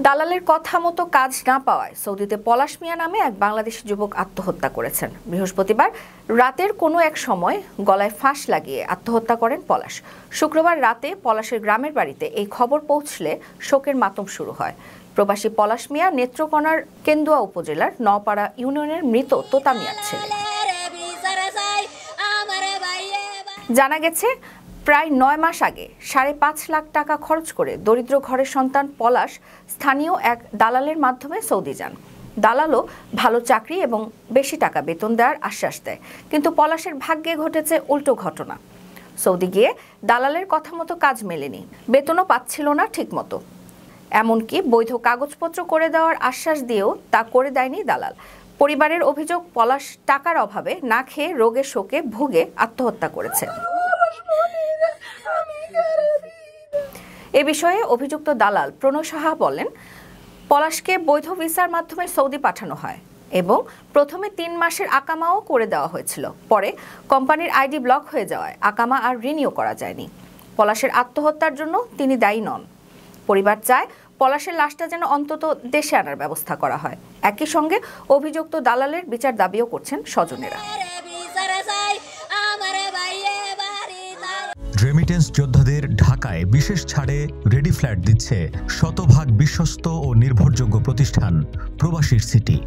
দালালের কথা মতো কাজ না পাওয়ায় সৌদিতে পলাশ মিয়া নামে এক বাংলাদেশি যুবক আত্মহত্যা করেছেন। বৃহস্পতিবার রাতের কোনো এক সময় গলায় ফাঁস লাগিয়ে আত্মহত্যা করেন পলাশ। শুক্রবার রাতে পলাশের গ্রামের বাড়িতে এই খবর পৌঁছলে শোকের মাতম শুরু হয়। প্রবাসী পলাশ মিয়া নেত্রকোনার কেন্দুয়া উপজেলার নওপাড়া ইউনিয়নের মৃত তোতা মিয়ার ছেলে। জানা গেছে, প্রায় 9 মাস আগে 5.5 লাখ টাকা খরচ করে দরিদ্র ঘরের সন্তান পলাশ স্থানীয় এক দালালের মাধ্যমে সৌদি যান। দালালও ভালো চাকরি এবং বেশি টাকা বেতন দেওয়ার আশ্বাস দেয়, কিন্তু পলাশের ভাগ্যে ঘটেছে উল্টো ঘটনা। সৌদি গিয়ে দালালের কথা মতো কাজ মেলেনি, বেতনও পাচ্ছিল না ঠিকমতো। এমনকি বৈধ কাগজপত্র করে দেওয়ার আশ্বাস দিয়েও তা করে দেয়নি দালাল। পরিবারের অভিযোগ, পলাশ টাকার অভাবে না খেয়ে রোগে শোকে ভুগে আত্মহত্যা করেছে। এ বিষয়ে অভিযুক্ত দালাল প্রণয় সাহা বলেন, পলাশকে বৈধ ভিসার মাধ্যমে সৌদি পাঠানো হয় এবং প্রথমে 3 মাসের আকামাও করে দেওয়া হয়েছিল। পরে কোম্পানির আইডি ব্লক হয়ে যাওয়ায় আকামা আর রিনিউ করা যায়নি। পলাশের আত্মহত্যার জন্য তিনি দায়ী নন। পরিবার চায় পলাশের লাশটা যেন অন্তত দেশে আনার ব্যবস্থা করা হয়। একই সঙ্গে অভিযুক্ত দালালের বিচার দাবিও করছেন স্বজনেরা। রেমিটেন্স যোদ্ধাদের ঢাকায় বিশেষ ছাড়ে রেডি ফ্ল্যাট দিচ্ছে শতভাগ বিশ্বস্ত ও নির্ভরযোগ্য প্রতিষ্ঠান প্রবাসীর সিটি।